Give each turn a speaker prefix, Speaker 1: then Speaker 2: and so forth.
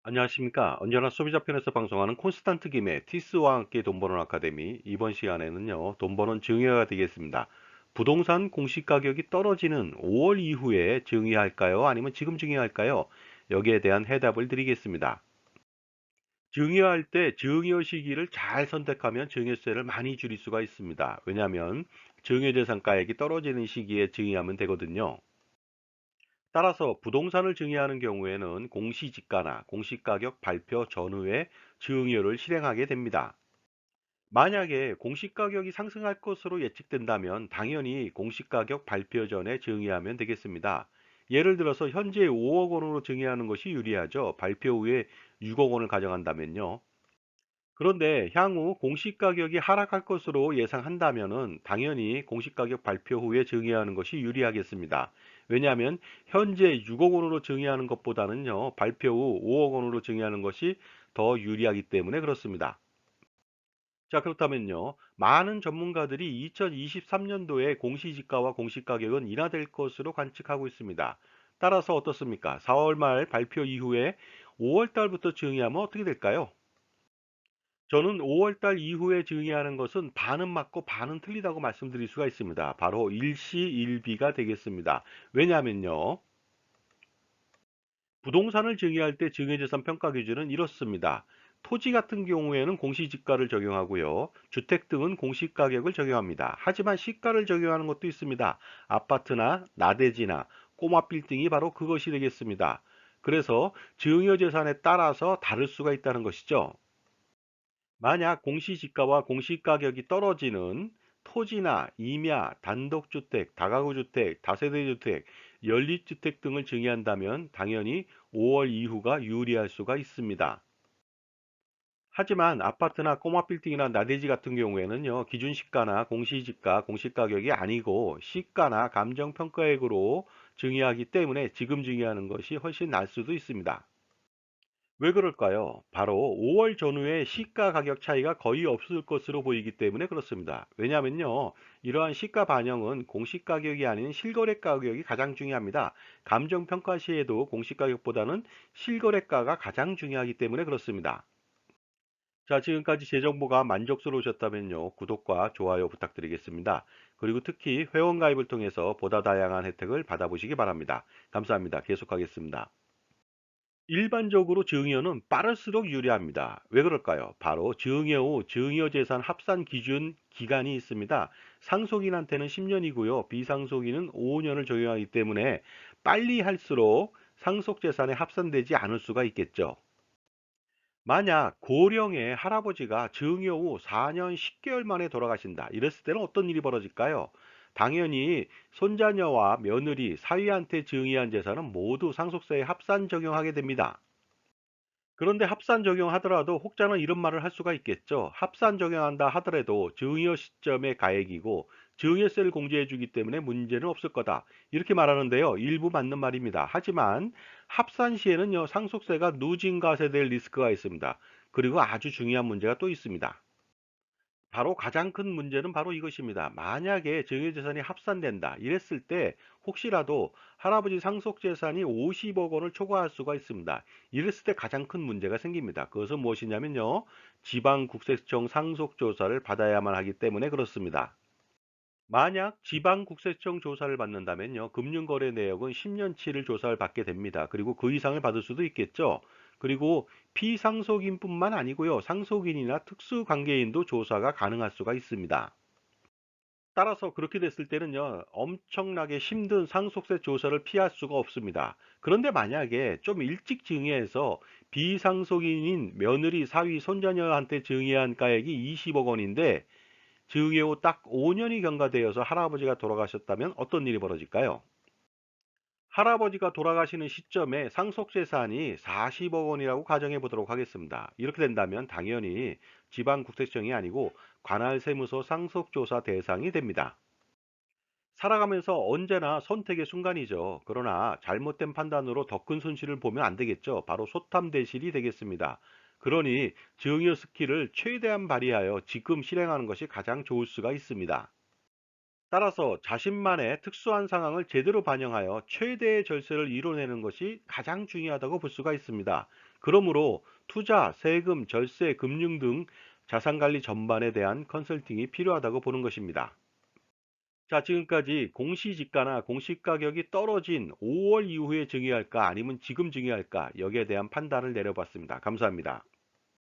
Speaker 1: 안녕하십니까. 언제나 소비자 편에서 방송하는 콘스탄트 김의 티스와 함께 돈 버는 아카데미. 이번 시간에는요, 돈 버는 증여가 되겠습니다. 부동산 공시 가격이 떨어지는 5월 이후에 증여할까요? 아니면 지금 증여할까요? 여기에 대한 해답을 드리겠습니다. 증여할 때 증여 시기를 잘 선택하면 증여세를 많이 줄일 수가 있습니다. 왜냐하면 증여재산가액이 떨어지는 시기에 증여하면 되거든요. 따라서 부동산을 증여하는 경우에는 공시지가나 공시가격 발표 전후에 증여를 실행하게 됩니다. 만약에 공시가격이 상승할 것으로 예측된다면 당연히 공시가격 발표 전에 증여하면 되겠습니다. 예를 들어서 현재 5억 원으로 증여하는 것이 유리하죠. 발표 후에 6억 원을 가져간다면요. 그런데 향후 공시가격이 하락할 것으로 예상한다면은 당연히 공시가격 발표 후에 증여하는 것이 유리하겠습니다. 왜냐하면 현재 6억 원으로 증여하는 것보다는요, 발표 후 5억 원으로 증여하는 것이 더 유리하기 때문에 그렇습니다. 자, 그렇다면요. 많은 전문가들이 2023년도에 공시지가와 공시가격은 인하될 것으로 관측하고 있습니다. 따라서 어떻습니까? 4월 말 발표 이후에 5월 달부터 증여하면 어떻게 될까요? 저는 5월 달 이후에 증여하는 것은 반은 맞고 반은 틀리다고 말씀드릴 수가 있습니다. 바로 일시일비가 되겠습니다. 왜냐하면요. 부동산을 증여할 때 증여재산 평가 기준은 이렇습니다. 토지 같은 경우에는 공시지가를 적용하고요. 주택 등은 공시가격을 적용합니다. 하지만 시가를 적용하는 것도 있습니다. 아파트나 나대지나 꼬마 빌딩이 바로 그것이 되겠습니다. 그래서 증여재산에 따라서 다를 수가 있다는 것이죠. 만약 공시지가와 공시가격이 떨어지는 토지나 임야, 단독주택, 다가구주택, 다세대주택, 연립주택 등을 증여한다면 당연히 5월 이후가 유리할 수가 있습니다. 하지만 아파트나 꼬마 빌딩이나 나대지 같은 경우에는요, 기준 시가나 공시지가, 공시가격이 아니고 시가나 감정평가액으로 증여하기 때문에 지금 증여하는 것이 훨씬 나을 수도 있습니다. 왜 그럴까요? 바로 5월 전후에 시가 가격 차이가 거의 없을 것으로 보이기 때문에 그렇습니다. 왜냐하면요, 이러한 시가 반영은 공시 가격이 아닌 실거래 가격이 가장 중요합니다. 감정 평가 시에도 공시 가격보다는 실거래가가 가장 중요하기 때문에 그렇습니다. 자, 지금까지 제 정보가 만족스러우셨다면요, 구독과 좋아요 부탁드리겠습니다. 그리고 특히 회원 가입을 통해서 보다 다양한 혜택을 받아보시기 바랍니다. 감사합니다. 계속하겠습니다. 일반적으로 증여는 빠를수록 유리합니다. 왜 그럴까요? 바로 증여 후 증여재산 합산 기준 기간이 있습니다. 상속인한테는 10년이고요. 비상속인은 5년을 적용하기 때문에 빨리 할수록 상속재산에 합산되지 않을 수가 있겠죠. 만약 고령의 할아버지가 증여 후 4년 10개월 만에 돌아가신다. 이랬을 때는 어떤 일이 벌어질까요? 당연히 손자녀와 며느리, 사위한테 증여한 재산은 모두 상속세에 합산 적용하게 됩니다. 그런데 합산 적용하더라도 혹자는 이런 말을 할 수가 있겠죠. 합산 적용한다 하더라도 증여 시점의 가액이고 증여세를 공제해 주기 때문에 문제는 없을 거다. 이렇게 말하는데요. 일부 맞는 말입니다. 하지만 합산 시에는요, 상속세가 누진과세될 리스크가 있습니다. 그리고 아주 중요한 문제가 또 있습니다. 바로 가장 큰 문제는 바로 이것입니다. 만약에 증여재산이 합산된다 이랬을 때 혹시라도 할아버지 상속재산이 50억 원을 초과할 수가 있습니다. 이랬을 때 가장 큰 문제가 생깁니다. 그것은 무엇이냐면요, 지방국세청 상속조사를 받아야만 하기 때문에 그렇습니다. 만약 지방국세청 조사를 받는다면요, 금융거래 내역은 10년치를 조사를 받게 됩니다. 그리고 그 이상을 받을 수도 있겠죠. 그리고 피상속인뿐만 아니고요, 상속인이나 특수관계인도 조사가 가능할 수가 있습니다. 따라서 그렇게 됐을 때는요, 엄청나게 힘든 상속세 조사를 피할 수가 없습니다. 그런데 만약에 좀 일찍 증여해서 비상속인인 며느리, 사위, 손자녀한테 증여한 가액이 20억 원인데 증여 후 딱 5년이 경과되어서 할아버지가 돌아가셨다면 어떤 일이 벌어질까요? 할아버지가 돌아가시는 시점에 상속재산이 40억 원이라고 가정해 보도록 하겠습니다. 이렇게 된다면 당연히 지방국세청이 아니고 관할세무서 상속조사 대상이 됩니다. 살아가면서 언제나 선택의 순간이죠. 그러나 잘못된 판단으로 더 큰 손실을 보면 안 되겠죠. 바로 소탐대실이 되겠습니다. 그러니 증여 스킬을 최대한 발휘하여 지금 실행하는 것이 가장 좋을 수가 있습니다. 따라서 자신만의 특수한 상황을 제대로 반영하여 최대의 절세를 이뤄내는 것이 가장 중요하다고 볼 수가 있습니다. 그러므로 투자, 세금, 절세, 금융 등 자산관리 전반에 대한 컨설팅이 필요하다고 보는 것입니다. 자, 지금까지 공시지가나 공시가격이 떨어진 5월 이후에 증여할까 아니면 지금 증여할까 여기에 대한 판단을 내려봤습니다. 감사합니다.